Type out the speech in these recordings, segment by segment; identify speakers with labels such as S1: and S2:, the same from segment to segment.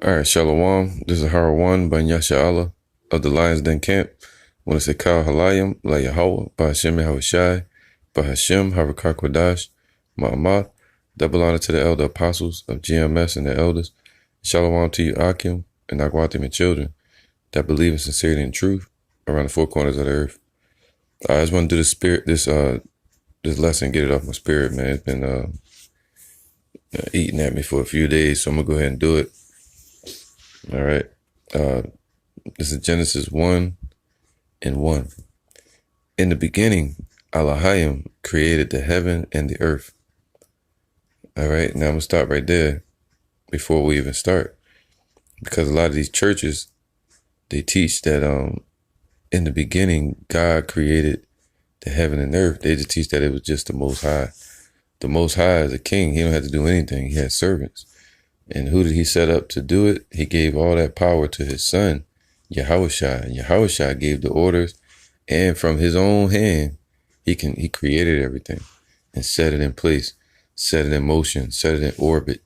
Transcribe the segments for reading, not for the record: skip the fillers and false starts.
S1: All right, Shalom. This is Harawan by Yasha Allah of the Lionz Den camp. When I say Kal Halayim, La Yahweh, by Hashem Yahushai, by Hashem Harakar Kodash, Ma'amath. Double honor to the elder apostles of GMS and the elders. Shalom to you, Akim, and Agwatim and children that believe in sincerity and truth around the four corners of the earth. I just want to do this lesson, get it off my spirit, man. It's been eating at me for a few days, so I'm going to go ahead and do it. All right. This is Genesis 1:1. In the beginning, Elohim created the heaven and the earth. All right. Now I'm going to stop right there before we even start. Because a lot of these churches, they teach that in the beginning, God created the heaven and earth. They just teach that it was just the Most High. The Most High is a king. He don't have to do anything. He has servants. And who did he set up to do it? He gave all that power to his son, Yahushai. And Yahushai gave the orders. And from his own hand, he created everything and set it in place, set it in motion, set it in orbit.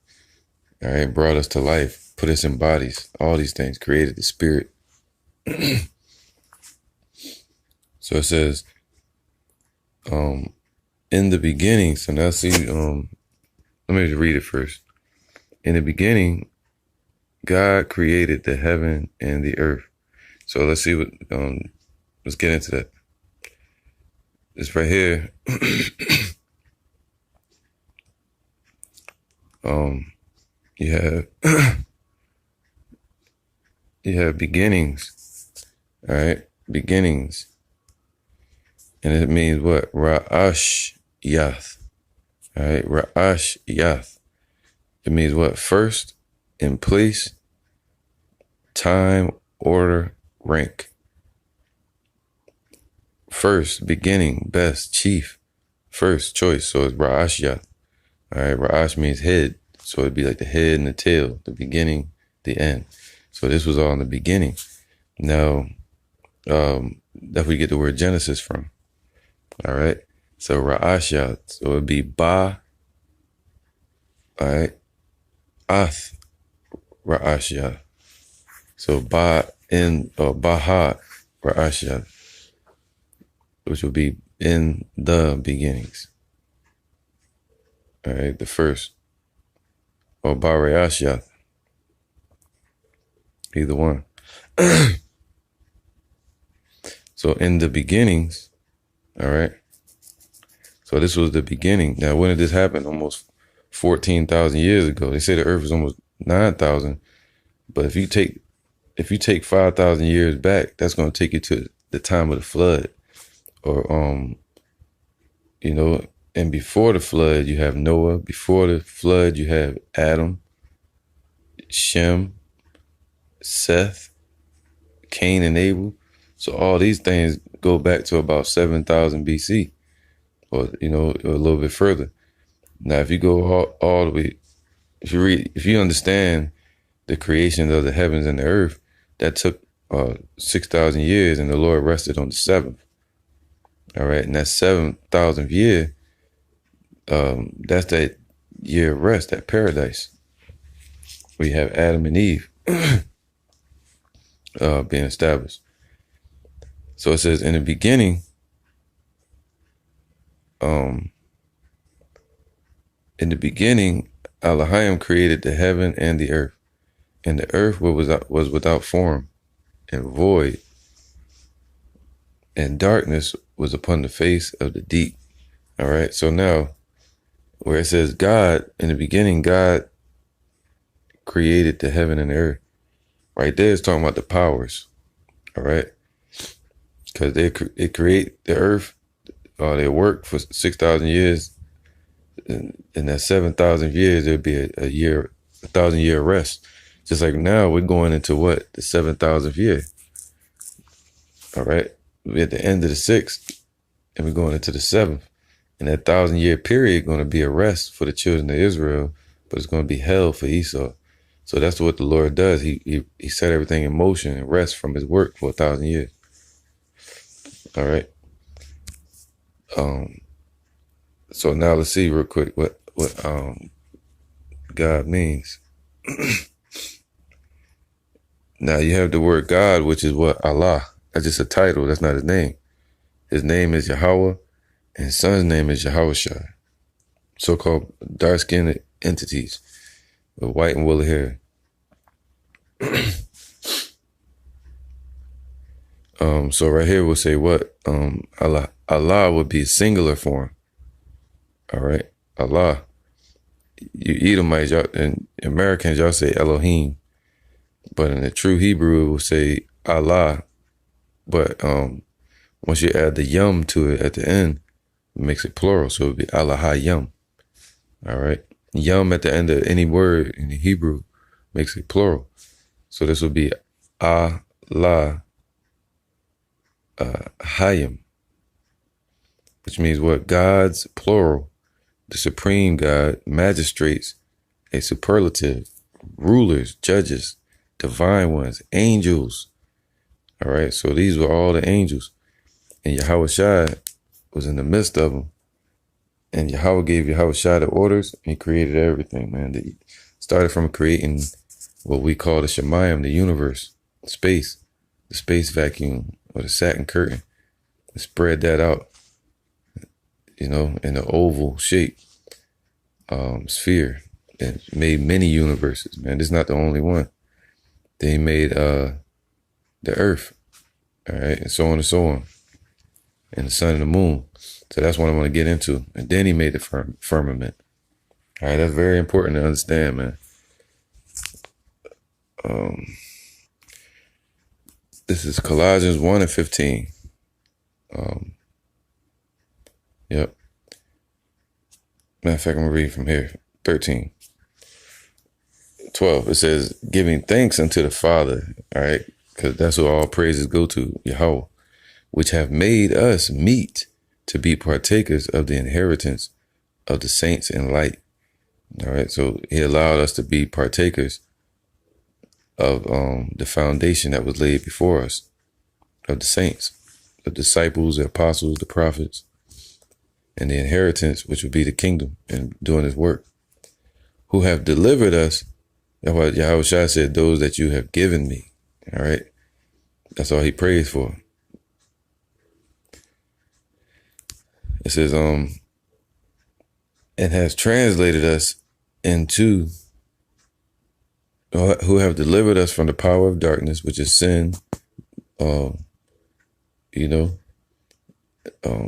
S1: All right, brought us to life, put us in bodies, all these things, created the spirit. So it says, in the beginning, so now see, let me just read it first. In the beginning, God created the heaven and the earth. So let's see what, let's get into that. This right here, you have beginnings, all right, beginnings. And it means what? Ra'ash Yath, all right, Ra'ash Yath. It means what? First, in place, time, order, rank. First, beginning, best, chief, first choice. So it's Ra'ash Yath. All right, Ra'ash means head. So it'd be like the head and the tail, the beginning, the end. So this was all in the beginning. Now, that's where you get the word Genesis from. All right. So Ra'ash Yath. So it'd be Ba. All right. Ath Ra'ash Yath. So Ba in or Baha Ra'ash Yath, which would be in the beginnings. All right, the first. Or Ba Ra'ash Yath. Either one. So in the beginnings, all right. So this was the beginning. Now, when did this happen? Almost 14,000 years ago. They say the earth was almost 9,000. But if you take 5,000 years back, that's going to take you to the time of the flood. Or, and before the flood, you have Noah. Before the flood, you have Adam, Shem, Seth, Cain, and Abel. So all these things go back to about 7,000 BC, or, a little bit further. Now, if you go all the way, if you understand the creation of the heavens and the earth, that took 6,000 years, and the Lord rested on the seventh. All right, and that 7,000th year, that's that year of rest, that paradise, where you have Adam and Eve being established. So it says, in the beginning, Elohim created the heaven and the earth. And the earth was without form and void, and darkness was upon the face of the deep. All right. So now, where it says God, in the beginning, God created the heaven and the earth. Right there is talking about the powers. All right. Because they create the earth, they work for 6,000 years. In that 7,000 years, there'd be a 1,000-year rest. Just like now, we're going into what? The 7,000th year. All right. We're at the end of the 6th, and we're going into the 7th. And that 1,000-year period going to be a rest for the children of Israel, but it's going to be hell for Esau. So that's what the Lord does. He set everything in motion and rest from his work for 1,000 years. All right. So now let's see real quick what God means. Now you have the word God, which is what? Allah. That's just a title. That's not his name. His name is Yahweh, and his son's name is Yahushua. So-called dark-skinned entities with white and woolly hair. So right here we'll say what? Allah. Allah would be singular form. All right. Allah. You Edomites, y'all, and Americans, y'all say Elohim. But in the true Hebrew, it will say Allah. But once you add the yum to it at the end, it makes it plural. So it would be Allah yum. All right. Yum at the end of any word in the Hebrew makes it plural. So this would be Allah Hayim, which means what? Gods, plural, the supreme God, magistrates, a superlative, rulers, judges, divine ones, angels. All right, so these were all the angels. And Yahushua was in the midst of them. And Yahweh gave Yahushua the orders, and he created everything, man. He started from creating what we call the Shemayim, the universe, space, the space vacuum, or the satin curtain, and spread that out, in an oval shape, sphere, and made many universes, man. This is not the only one. They made the earth, all right, and so on and so on, and the sun and the moon. So that's what I want to get into. And then he made the firmament. All right, that's very important to understand, man. This is Colossians 1:15. Yep. Matter of fact, I'm going to read from here. 13. 12. It says, giving thanks unto the Father. All right. Because that's who all praises go to, Yahweh, which have made us meet to be partakers of the inheritance of the saints in light. All right. So he allowed us to be partakers of the foundation that was laid before us, of the saints, the disciples, the apostles, the prophets, and the inheritance, which would be the kingdom, and doing his work, who have delivered us. That's what Yahushua said, those that you have given me. All right. That's all he prays for. It says, and has translated us into, who have delivered us from the power of darkness, which is sin.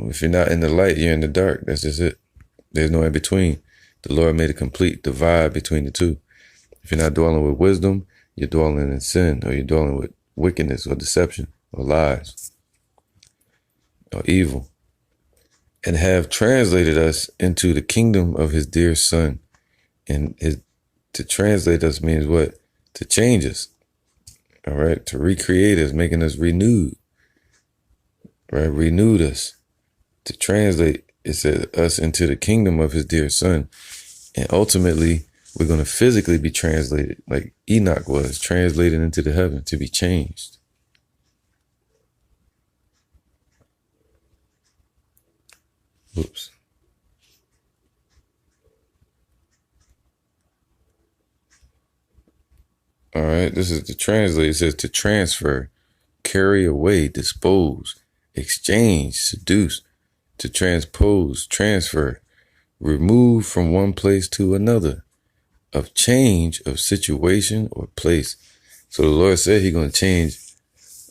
S1: If you're not in the light, you're in the dark. That's just it. There's no in between. The Lord made a complete divide between the two. If you're not dwelling with wisdom, you're dwelling in sin, or you're dwelling with wickedness or deception or lies or evil. And have translated us into the kingdom of his dear son. And to translate us means what? To change us. All right. To recreate us, making us renewed. Right. Renewed us. To translate, it says us into the kingdom of his dear son. And ultimately, we're going to physically be translated like Enoch was translated into the heaven to be changed. Oops. All right, this is the translate. It says to transfer, carry away, dispose, exchange, seduce, to transpose, transfer, remove from one place to another, of change of situation or place. So the Lord said he's going to change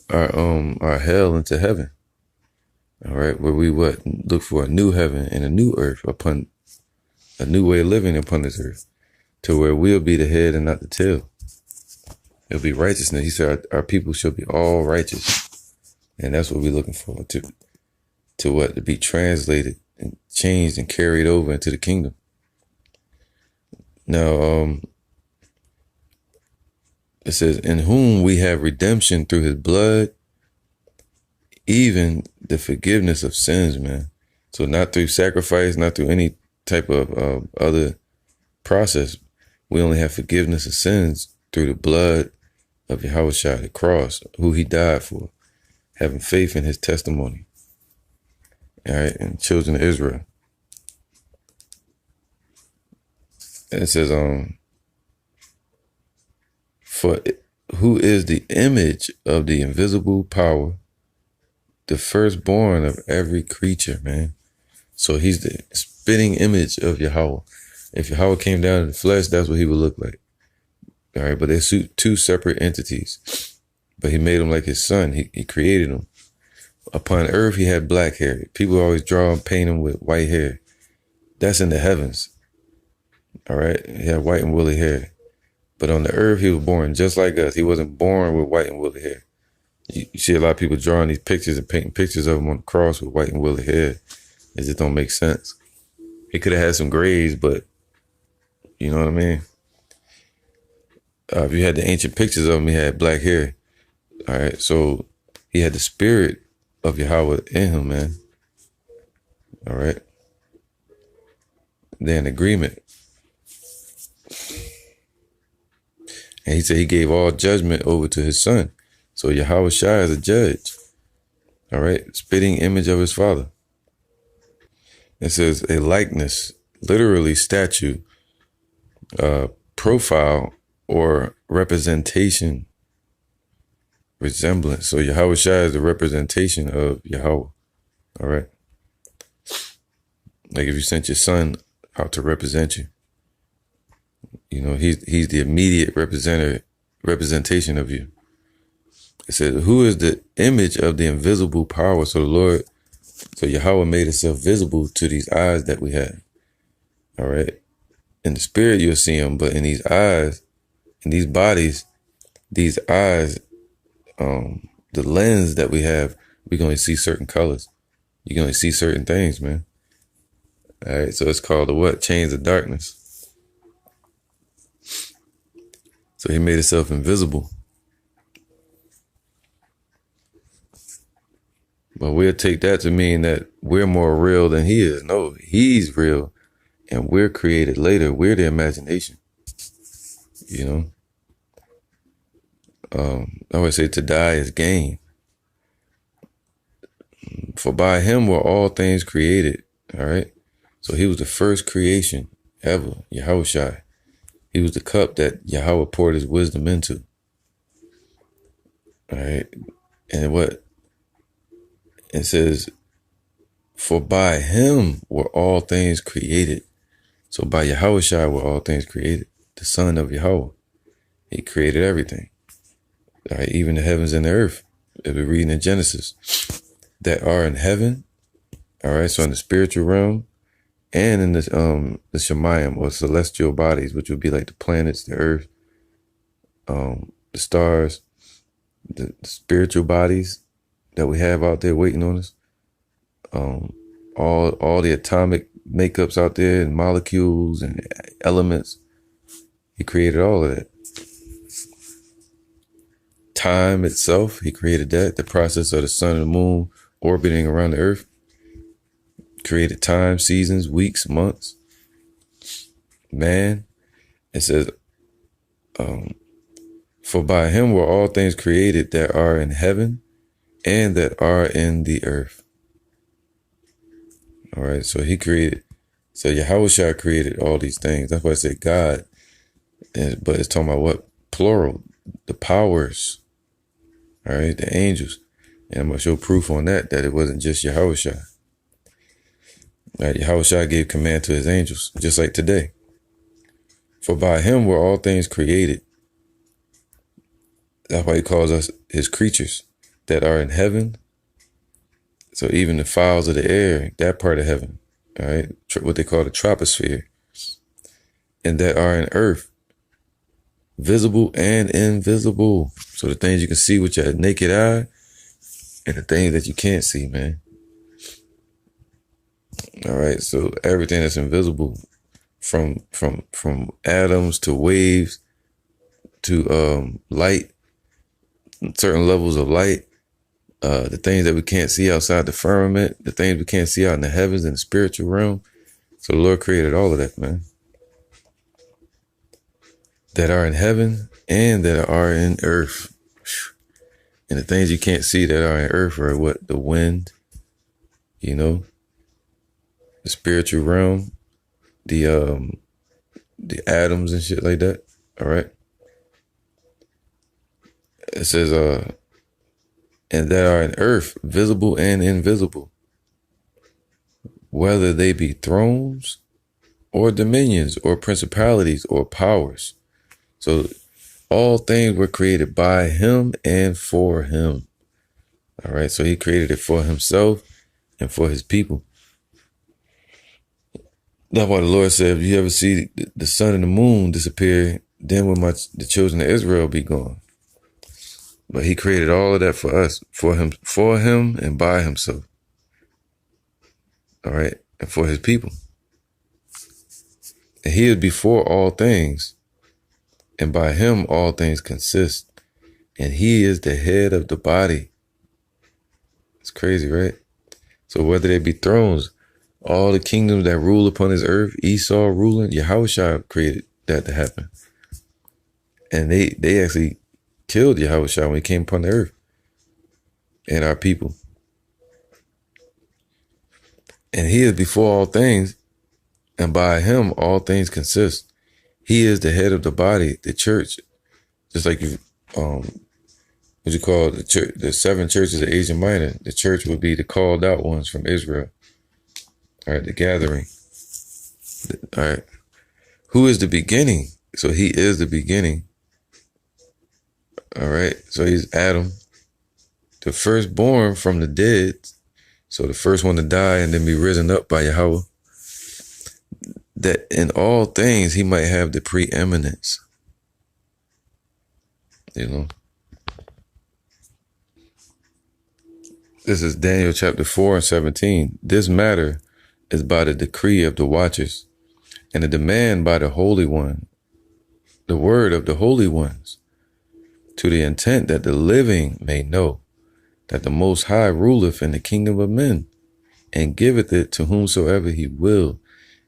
S1: our hell into heaven. All right, where we look for a new heaven and a new earth, upon a new way of living upon this earth, to where we'll be the head and not the tail. It'll be righteousness. He said our people shall be all righteous. And that's what we're looking for, to be translated and changed and carried over into the kingdom. Now, it says, in whom we have redemption through his blood, even the forgiveness of sins, man. So not through sacrifice, not through any type of other process. We only have forgiveness of sins through the blood of Yahushua, the cross, who he died for, having faith in his testimony. All right, and children of Israel. And it says, for who is the image of the invisible power, the firstborn of every creature, man. So he's the spitting image of Yahweh. If Yahweh came down in the flesh, that's what he would look like. All right, but they're two separate entities. But he made him like his son. He created him. Upon earth, he had black hair. People always draw and paint him with white hair. That's in the heavens. All right, he had white and woolly hair. But on the earth, he was born just like us. He wasn't born with white and woolly hair. You see a lot of people drawing these pictures and painting pictures of him on the cross with white and woolly hair. It just don't make sense. He could have had some grays, but you know what I mean? If you had the ancient pictures of him, he had black hair. All right, so he had the spirit of Yahweh in him, man. All right. They're in agreement. And he said he gave all judgment over to his son. So Yahweh Shai is a judge. All right. Spitting image of his father. It says a likeness, literally statue, profile, or representation, resemblance. So Yahweh Shai is the representation of Yahweh. All right. Like if you sent your son out to represent you, you know, he's the immediate representation of you. It says, who is the image of the invisible power? So the Lord, so Yahweh made himself visible to these eyes that we have. All right. In the spirit, you'll see him, but in these eyes, in these bodies, these eyes, the lens that we have, we're going to see certain colors. You're going to see certain things, man. All right. So it's called the what? Chains of darkness. So he made himself invisible. But we'll take that to mean that we're more real than he is. No, he's real and we're created later. We're the imagination. You know? I always say to die is gain. For by him were all things created. All right? So he was the first creation ever, Yahweh Shai. He was the cup that Yahweh poured his wisdom into. All right. And what? It says, for by him were all things created. So by Yahweh Shai were all things created. The son of Yahweh. He created everything. All right. Even the heavens and the earth. As we're reading in Genesis. That are in heaven. All right. So in the spiritual realm. And in the Shemayim, or celestial bodies, which would be like the planets, the earth, the stars, the spiritual bodies that we have out there waiting on us. All the atomic makeups out there and molecules and elements. He created all of that. Time itself, he created that. The process of the sun and the moon orbiting around the earth. Created time, seasons, weeks, months. Man, it says, for by him were all things created that are in heaven and that are in the earth. All right, so he created, so Yahweh Shai created all these things. That's why I said God, but it's talking about what? Plural, the powers, all right, the angels. And I'm going to show proof on that it wasn't just Yahweh Shai. Right, Yahweh Shai gave command to his angels, just like today. For by him were all things created. That's why he calls us his creatures that are in heaven. So even the fowls of the air, that part of heaven, all right, what they call the troposphere, and that are in earth, visible and invisible. So the things you can see with your naked eye and the things that you can't see, man. All right, so everything that's invisible, from atoms to waves to light, certain levels of light, the things that we can't see outside the firmament, the things we can't see out in the heavens and the spiritual realm. So the Lord created all of that, man. That are in heaven and that are in earth. And the things you can't see that are in earth are what? The wind, you know, the spiritual realm, the atoms and shit like that. All right. It says, and that are in earth, visible and invisible, whether they be thrones or dominions or principalities or powers. So all things were created by him and for him. All right. So he created it for himself and for his people. That's why the Lord said, if you ever see the sun and the moon disappear, then will the children of Israel be gone. But he created all of that for us, for him and by himself. All right. And for his people. And he is before all things. And by him, all things consist. And he is the head of the body. It's crazy, right? So whether they be thrones, all the kingdoms that rule upon this earth, Esau ruling, Yahushua created that to happen. And they actually killed Yahushua when he came upon the earth and our people. And he is before all things, and by him all things consist. He is the head of the body, the church. Just like you, what you call the church, the 7 churches of Asia Minor. The church would be the called out ones from Israel. All right, the gathering. All right. Who is the beginning? So he is the beginning. All right. So he's Adam, the firstborn from the dead. So the first one to die and then be risen up by Yahweh. That in all things he might have the preeminence. You know. This is Daniel chapter 4 and 17. This matter is by the decree of the watchers, and the demand by the Holy One, the word of the holy ones, to the intent that the living may know that the Most High ruleth in the kingdom of men, and giveth it to whomsoever he will,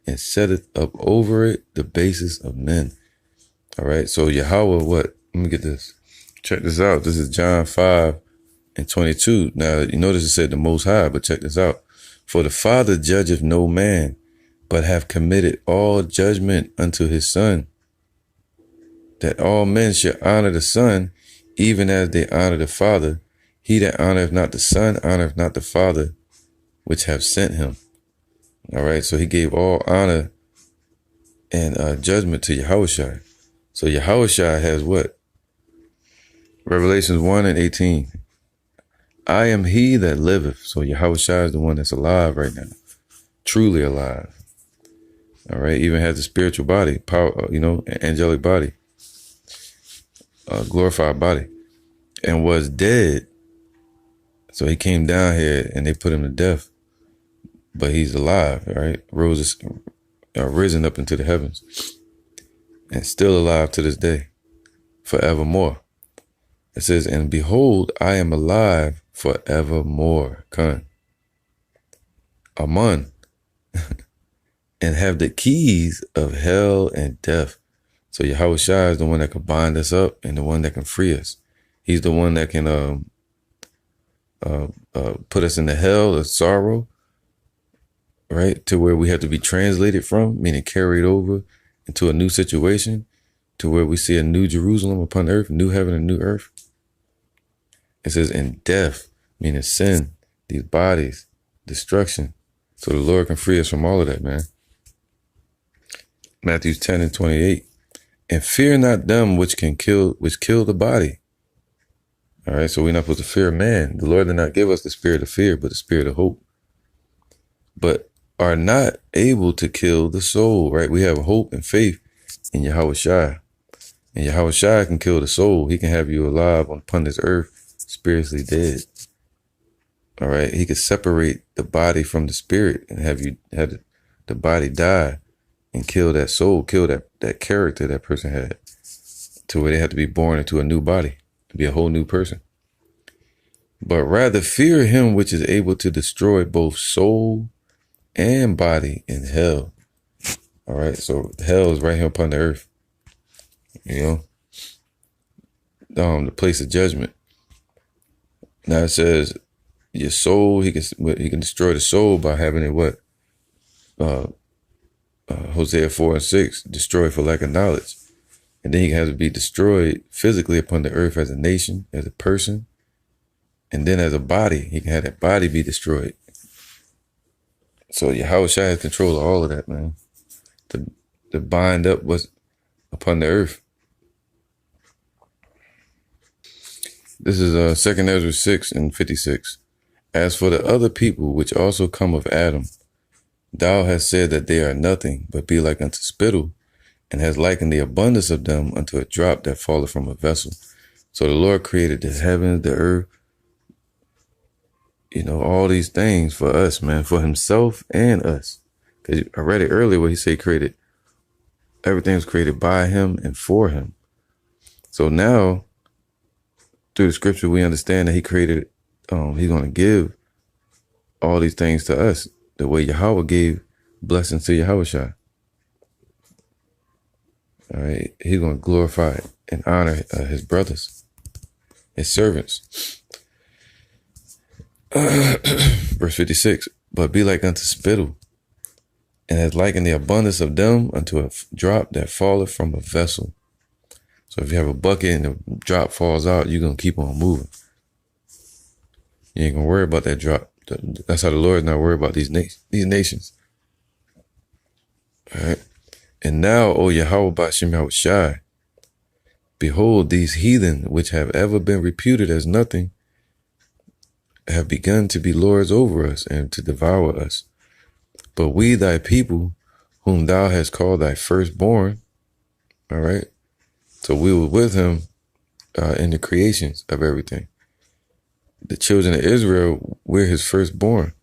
S1: and setteth up over it the basis of men. All right, so Yahweh, what? Let me get this. Check this out. This is John 5 and 22. Now, you notice it said the Most High, but check this out. For the Father judgeth no man, but have committed all judgment unto his Son, that all men should honor the Son, even as they honor the Father. He that honoreth not the Son, honoreth not the Father, which have sent him. All right, so he gave all honor and judgment to Yahushua. So Yahushua has what? Revelations 1 and 18. I am he that liveth. So Yahushua is the one that's alive right now. Truly alive. All right. Even has a spiritual body, power, angelic body, glorified body, and was dead. So he came down here and they put him to death, but he's alive. All right. Risen up into the heavens and still alive to this day, forevermore. It says, and behold, I am alive forevermore. Amen. And have the keys of hell and death. So Yahushua is the one that can bind us up and the one that can free us. He's the one that can put us in the hell of sorrow, right? To where we have to be translated from, meaning carried over into a new situation, to where we see a new Jerusalem upon earth, new heaven and new earth. It says in death, meaning sin, these bodies, destruction. So the Lord can free us from all of that, man. Matthew 10 and 28. And fear not them which kill the body. All right, so we're not supposed to fear man. The Lord did not give us the spirit of fear, but the spirit of hope. But are not able to kill the soul, right? We have hope and faith in Yahushua. And Yahushua can kill the soul. He can have you alive upon this earth, spiritually dead. All right. He could separate the body from the spirit and have the body die and kill that soul, kill that character that person had, to where they have to be born into a new body, to be a whole new person. But rather fear him which is able to destroy both soul and body in hell. All right. So hell is right here upon the earth, the place of judgment. Now it says your soul, he can destroy the soul by having it what? Hosea 4 and 6, destroy for lack of knowledge. And then he has to be destroyed physically upon the earth as a nation, as a person. And then as a body, he can have that body be destroyed. So Yahushua has control of all of that, man. To bind up what's upon the earth. This is 2 Ezra 6 and 56. As for the other people which also come of Adam, thou hast said that they are nothing, but be like unto spittle, and has likened the abundance of them unto a drop that falleth from a vessel. So the Lord created the heavens, the earth, all these things for us, man, for himself and us. Because I read it earlier where he said everything was created by him and for him. So now, through the scripture, we understand that he created, he's going to give all these things to us the way Yahweh gave blessings to Yahushua. All right, he's going to glorify and honor his brothers, his servants. Verse 56, but be like unto spittle, and has likened the abundance of them unto a drop that falleth from a vessel. So if you have a bucket and the drop falls out, you're going to keep on moving. You ain't going to worry about that drop. That's how the Lord is not worried about these nations. All right. And now, O Yahweh Ba'ashem Yahushai, behold, these heathen, which have ever been reputed as nothing, have begun to be lords over us and to devour us. But we, thy people, whom thou hast called thy firstborn, all right? So we were with him in the creations of everything. The children of Israel, we're his firstborn.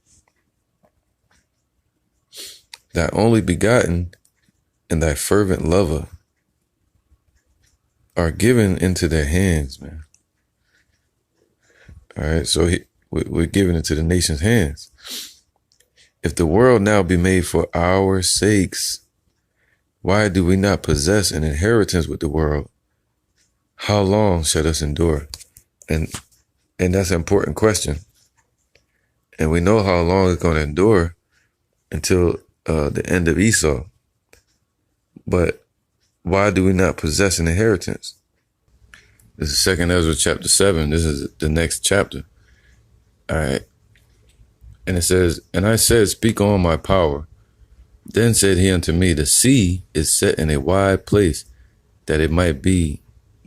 S1: Thy only begotten and thy fervent lover are given into their hands, man. All right, so we're given into the nation's hands. If the world now be made for our sakes, why do we not possess an inheritance with the world? How long shall us endure? And that's an important question. And we know how long it's going to endure until the end of Esau. But why do we not possess an inheritance? This is 2 Ezra chapter 7. This is the next chapter. All right. And it says, and I said, speak on my power. Then said he unto me, the sea is set in a wide place, that it might be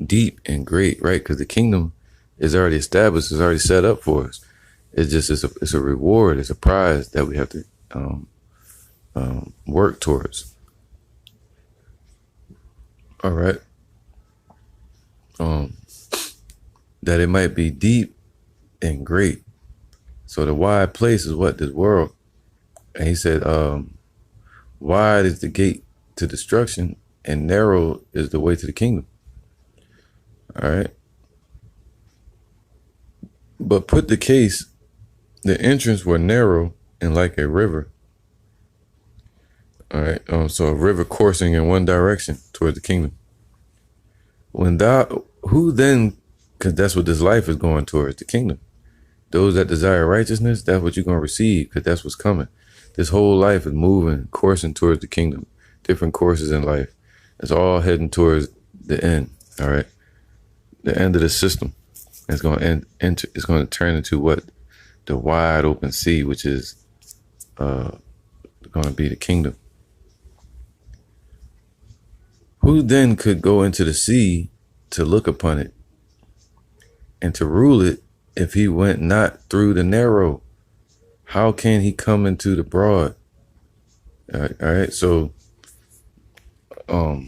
S1: deep and great, right? Because the kingdom is already established, is already set up for us. It's a reward, it's a prize that we have to work towards. All right. That it might be deep and great. So the wide place is what? This world. And he said, wide is the gate to destruction, and narrow is the way to the kingdom. All right. But put the case, the entrance were narrow and like a river. All right. So a river coursing in one direction toward the kingdom. Who then, because that's what this life is going towards, the kingdom. Those that desire righteousness, that's what you're going to receive, because that's what's coming. This whole life is moving, coursing towards the kingdom. Different courses in life. It's all heading towards the end. All right. The end of the system. It's going to it's going to turn into what? The wide open sea, which is going to be the kingdom. Who then could go into the sea to look upon it and to rule it if he went not through the narrow? How can he come into the broad? All right. So, all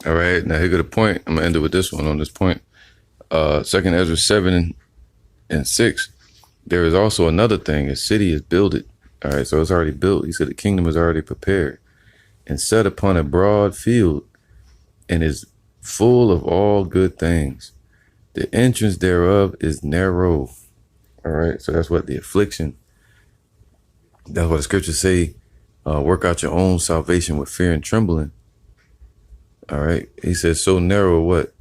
S1: right. Now here go the point. I'm gonna end it with this one. On this point, 2 Ezra 7 and 6. There is also another thing. A city is builded. All right. So it's already built. He said the kingdom is already prepared and set upon a broad field, and is full of all good things. The entrance thereof is narrow. All right. So that's what the affliction. That's what the scriptures say. Work out your own salvation with fear and trembling. All right. He says, so narrow what?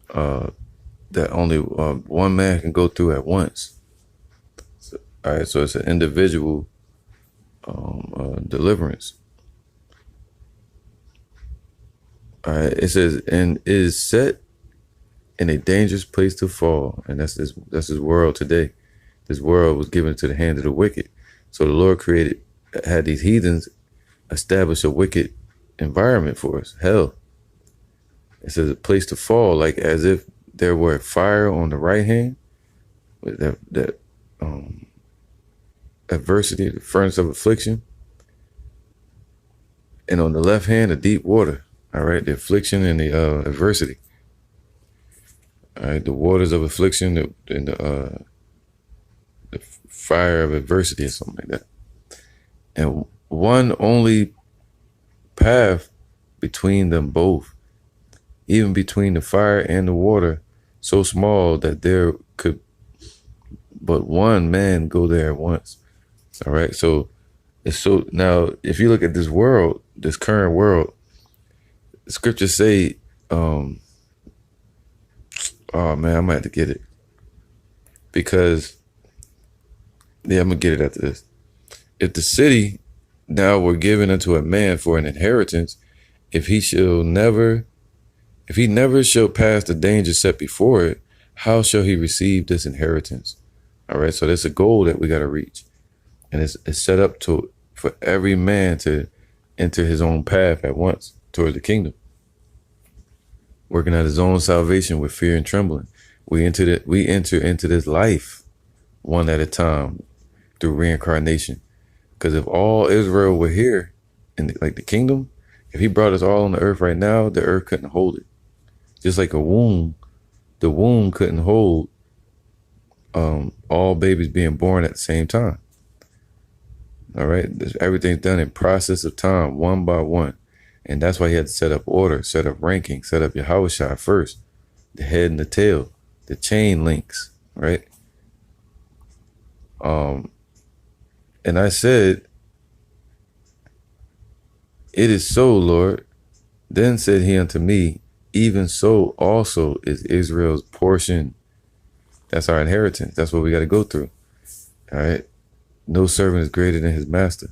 S1: That only one man can go through at once. So, all right. So it's an individual deliverance. All right, it says, and is set in a dangerous place to fall. And that's his world today. This world was given to the hand of the wicked. So the Lord had these heathens establish a wicked environment for us, hell. It says a place to fall, like as if there were fire on the right hand, with that adversity, the furnace of affliction, and on the left hand, the deep water. All right, the affliction and the adversity. All right, the waters of affliction and the fire of adversity, or something like that. And one only path between them both, even between the fire and the water, so small that there could but one man go there at once. All right, so it's so now if you look at this world, this current world, the scriptures say, oh man, I might have to get it because I'm gonna get it after this. If the city now were given unto a man for an inheritance, if he never shall pass the danger set before it, how shall he receive this inheritance? All right, so there's a goal that we got to reach, and it's set up for every man to enter his own path at once towards the kingdom, working out his own salvation with fear and trembling. We enter into this life one at a time through reincarnation. Because if all Israel were here in the kingdom, if he brought us all on the earth right now, the earth couldn't hold it. Just like a womb, the womb couldn't hold all babies being born at the same time. All right, everything's done in process of time, one by one. And that's why he had to set up order, set up ranking, set up Yahushua first, the head and the tail, the chain links, right? And I said, it is so, Lord. Then said he unto me, even so also is Israel's portion. That's our inheritance. That's what we got to go through. All right. No servant is greater than his master.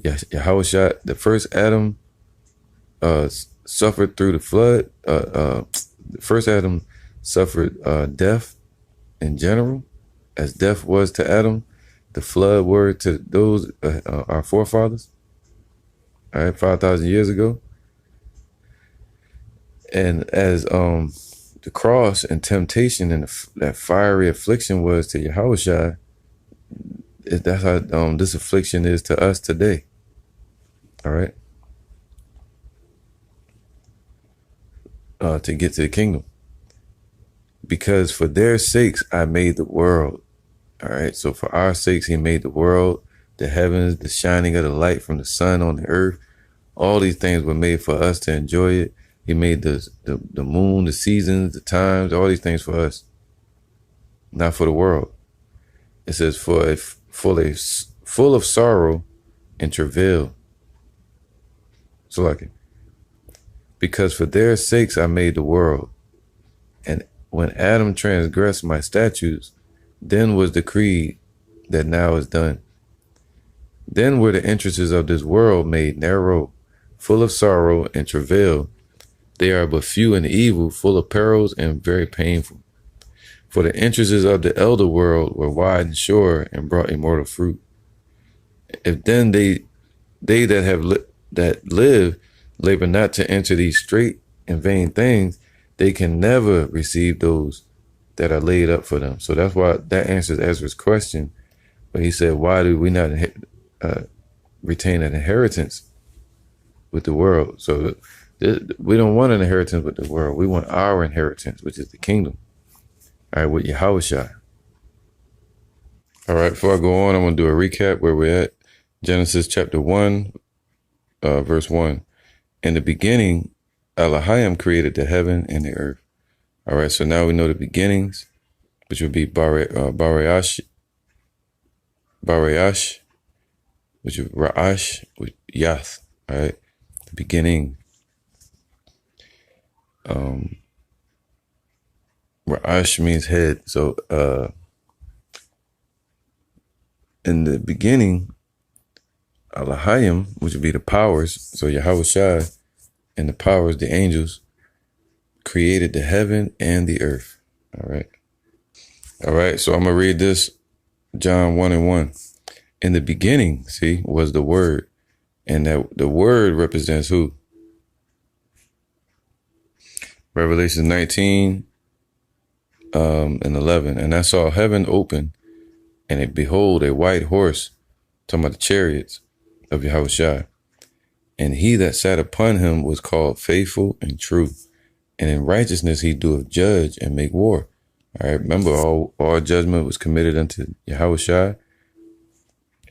S1: Yahushua, the first Adam, suffered through the flood. The first Adam suffered death in general, as death was to Adam. The flood were to those our forefathers. All right, 5,000 years ago. And as the cross and temptation and that fiery affliction was to Yahushua, that's how this affliction is to us today. All right. To get to the kingdom. Because for their sakes, I made the world. All right. So for our sakes, he made the world, the heavens, the shining of the light from the sun on the earth. All these things were made for us to enjoy it. He made the moon, the seasons, the times, all these things for us, not for the world. It says full of sorrow and travail. So like it. Because for their sakes I made the world. And when Adam transgressed my statutes, then was decreed that now is done. Then were the entrances of this world made narrow, full of sorrow and travail. They are but few and evil, full of perils and very painful. For the entrances of the elder world were wide and sure and brought immortal fruit. If then they that live labor not to enter these straight and vain things, they can never receive those that are laid up for them. So that's why that answers Ezra's question. But he said, why do we not retain an inheritance with the world? So we don't want an inheritance with the world. We want our inheritance, which is the kingdom. All right, with Yahushua. All right, before I go on, I'm going to do a recap where we're at. Genesis chapter 1, verse 1. In the beginning, Elohim created the heaven and the earth. All right, so now we know the beginnings, which would be Barayash, which is Ra'ash, with Yath. All right, the beginning. Ra'ash means head. So in the beginning, Elohim, which would be the powers, so Yahushua and the powers, the angels, created the heaven and the earth. All right. All right. So I'm going to read this, John 1:1. In the beginning, see, was the Word. And that the Word represents who? Revelation 19 and 11. And I saw heaven open, and behold, a white horse, talking about the chariots of Yahushua. And he that sat upon him was called Faithful and True. And in righteousness he doeth judge and make war. All right, remember, all judgment was committed unto Yahushua,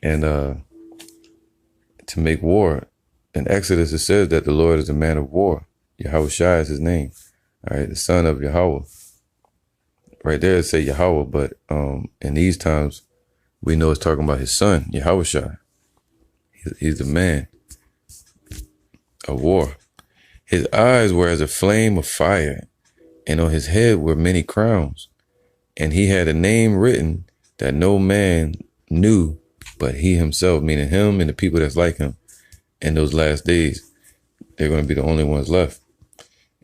S1: and to make war. In Exodus it says that the Lord is a man of war. Yahushua is his name. All right, the son of Yahweh. Right there it say Yahweh, but in these times we know it's talking about his son, Yahushua. He's the man of war. His eyes were as a flame of fire, and on his head were many crowns. And he had a name written that no man knew but he himself, meaning him and the people that's like him. In those last days, they're going to be the only ones left.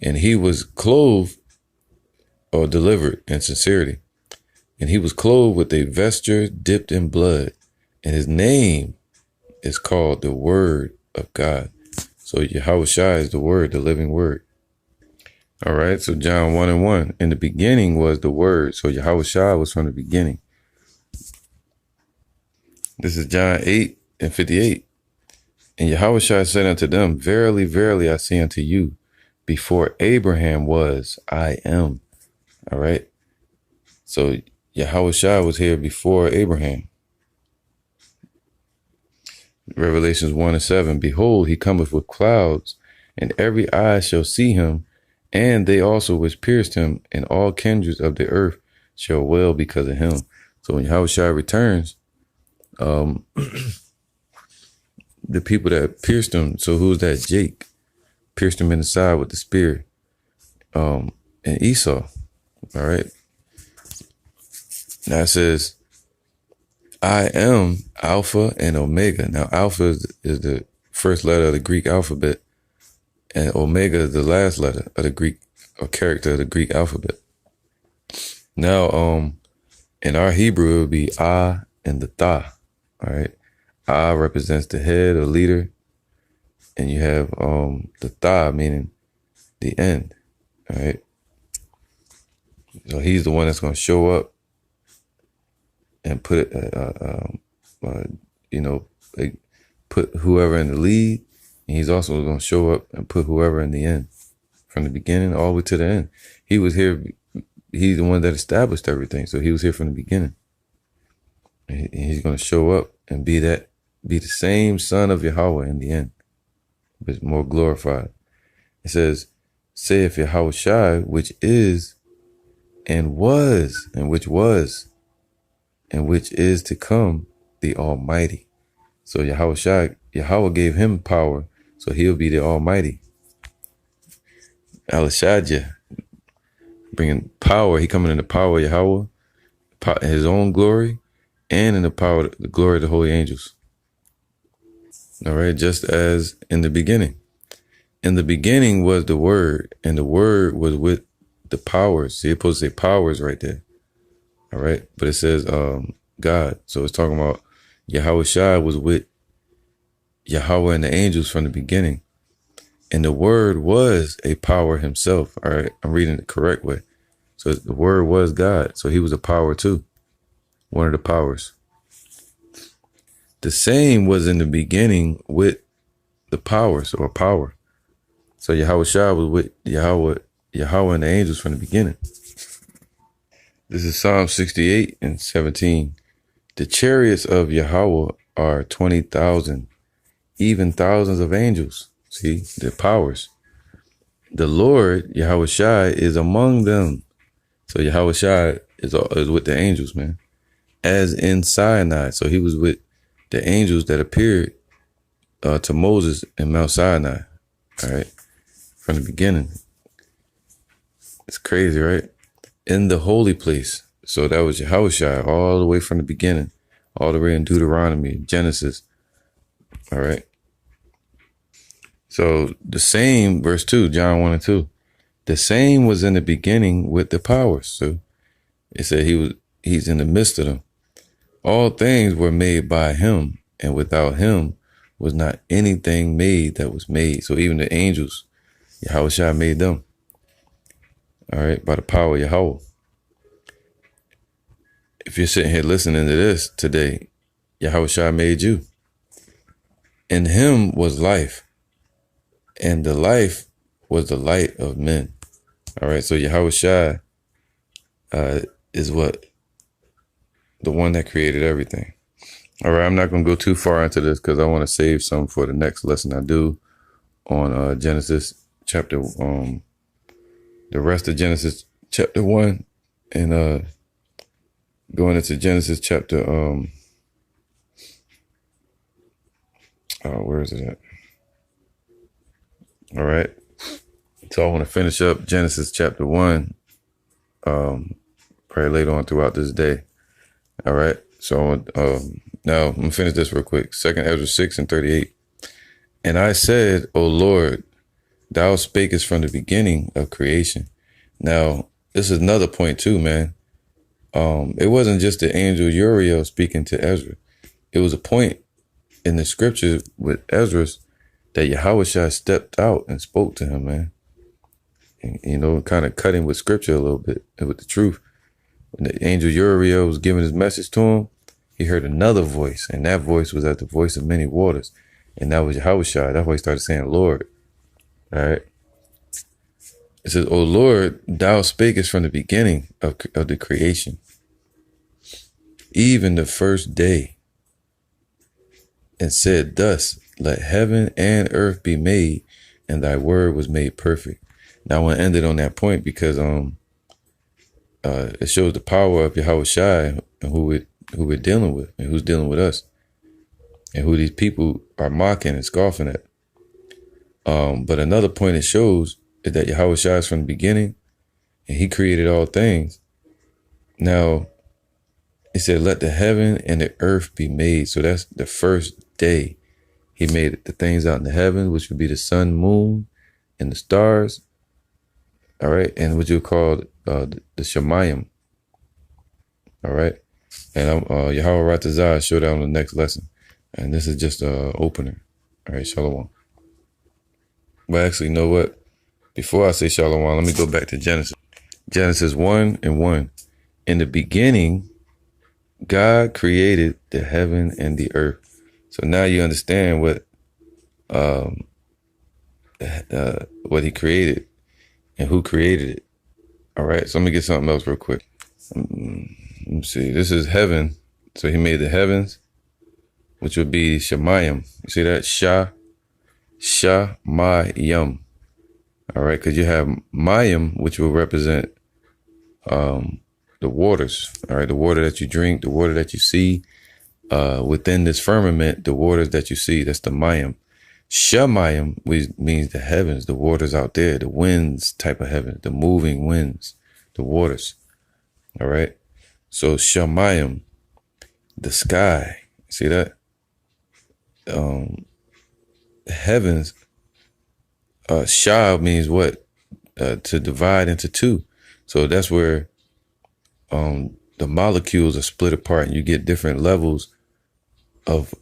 S1: And he was clothed or delivered in sincerity. And he was clothed with a vesture dipped in blood. And his name is called the Word of God. So Yahushua is the Word, the living Word. All right, so John 1:1. In the beginning was the Word. So Yahushua was from the beginning. This is John 8:58. And Yahushua said unto them, Verily, verily, I say unto you, before Abraham was, I am. All right. So Yahushua was here before Abraham. Revelations 1:7. Behold, he cometh with clouds, and every eye shall see him, and they also which pierced him, and all kindreds of the earth shall wail because of him. So when Yahushua returns, the people that pierced him, so who's that? Jake pierced him in the side with the spear, and Esau. All right. Now it says, I am Alpha and Omega. Now Alpha is the first letter of the Greek alphabet, and Omega is the last letter of the Greek, or character of the Greek alphabet. Now, in our Hebrew, it would be Ah and the Tha. All right. Ah represents the head or leader, and you have the Tha meaning the end. All right. So he's the one that's going to show up and put put whoever in the lead, and he's also going to show up and put whoever in the end, from the beginning all the way to the end. He was here. He's the one that established everything. So he was here from the beginning. And he's going to show up and be the same son of Yahweh in the end, but more glorified. It says, saith Yahushua, which is and was, and which was, and which is to come, the Almighty. So Yahweh gave him power, so he'll be the Almighty. Alashadja, bringing power. He coming in the power of Yahweh, his own glory, and in the power, the glory of the holy angels. All right, just as in the beginning. In the beginning was the Word, and the Word was with the powers. See, it's supposed to say powers right there. All right, but it says God. So it's talking about Yahushua was with Yahweh and the angels from the beginning. And the Word was a power himself. All right, I'm reading it the correct way. So the Word was God. So he was a power too. One of the powers. The same was in the beginning with the powers, or power. So Yahushua was with Yahweh and the angels from the beginning. This is Psalm 68:17. The chariots of Yahweh are 20,000, even thousands of angels. See, the powers. The Lord, Yahushua, is among them. So Yahushua is with the angels, man. As in Sinai. So he was with the angels that appeared to Moses in Mount Sinai. All right. From the beginning. It's crazy, right? In the holy place. So that was Yahushua all the way from the beginning, all the way in Deuteronomy, Genesis. All right. So the same, verse 2, John 1 and 2, the same was in the beginning with the powers. So it said he's in the midst of them. All things were made by him, and without him was not anything made that was made. So even the angels, Yahweh made them. All right, by the power of Yahweh. If you're sitting here listening to this today, Yahweh made you. In him was life, and the life was the light of men. All right, so Yahweh is what? The one that created everything. All right, I'm not going to go too far into this because I want to save some for the next lesson I do on Genesis chapter, the rest of Genesis chapter 1 and going into Genesis chapter, where is it at? All right. So I want to finish up Genesis chapter 1, probably later on throughout this day. All right. So now I'm going to finish this real quick. 2nd Ezra 6 and 38. And I said, O Lord, thou spakest from the beginning of creation. Now, this is another point too, man. It wasn't just the angel Uriel speaking to Ezra. It was a point in the scriptures with Ezra that Yahweh stepped out and spoke to him, man. And, you know, kind of cut him with scripture a little bit and with the truth. When the angel Uriel was giving his message to him, he heard another voice, and that voice was as the voice of many waters. And that was Yahweh. That's why he started saying, Lord. All right. It says, O Lord, thou spakest from the beginning of the creation, even the first day, and said thus, let heaven and earth be made, and thy word was made perfect. Now I want to end it on that point because it shows the power of Yahweh and who we're dealing with and who's dealing with us and who these people are mocking and scoffing at. But another point it shows is that Yahweh is from the beginning and he created all things. Now, it said, let the heaven and the earth be made. So that's the first day. He made the things out in the heavens, which would be the sun, moon, and the stars. All right. And what you call the Shemayim. All right. And Yahweh Ratazah showed that on the next lesson. And this is just an opener. All right. Shalom. But actually, you know what? Before I say Shalom, let me go back to Genesis. Genesis 1 and 1. In the beginning, God created the heaven and the earth. So now you understand what he created and who created it. All right. So let me get something else real quick. Let me see. This is heaven. So he made the heavens, which would be Shemayim. You see that? Shamayim. All right. Because you have Mayim, which will represent the waters. All right. The water that you drink, the water that you see. Within this firmament, the waters that you see, that's the Mayim. Shemayim means the heavens, the waters out there, the winds type of heaven, the moving winds, the waters. All right. So Shemayim, the sky. See that? Heavens. Shah means what? To divide into two. So that's where the molecules are split apart, and you get different levels of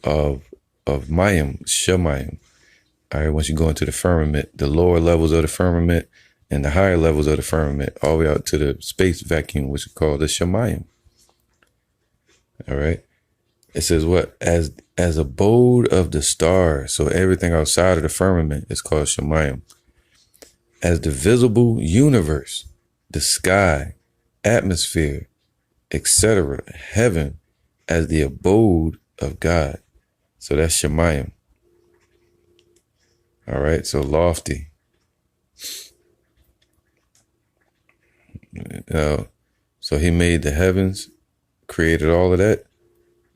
S1: Mayim, Shemayim. All right, once you go into the firmament, the lower levels of the firmament and the higher levels of the firmament, all the way out to the space vacuum, which is called the Shemayim. All right. It says what? As abode of the stars. So everything outside of the firmament is called Shemayim. As the visible universe, the sky, atmosphere, etc., heaven, as the abode of God. So that's Shemayim. All right, so lofty. So he made the heavens, created all of that,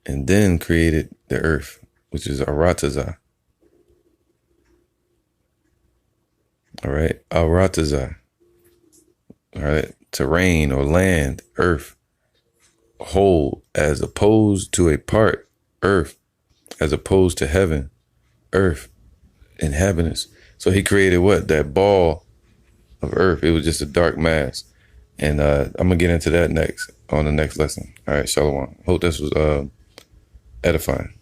S1: and then created the earth, which is Aratazah. All right, Aratazah. All right, terrain or land, earth, whole, as opposed to a part, earth, as opposed to heaven, earth, inhabitants. So he created what? That ball of earth. It was just a dark mass. And I'm going to get into that next on the next lesson. All right, Shalom. Hope this was edifying.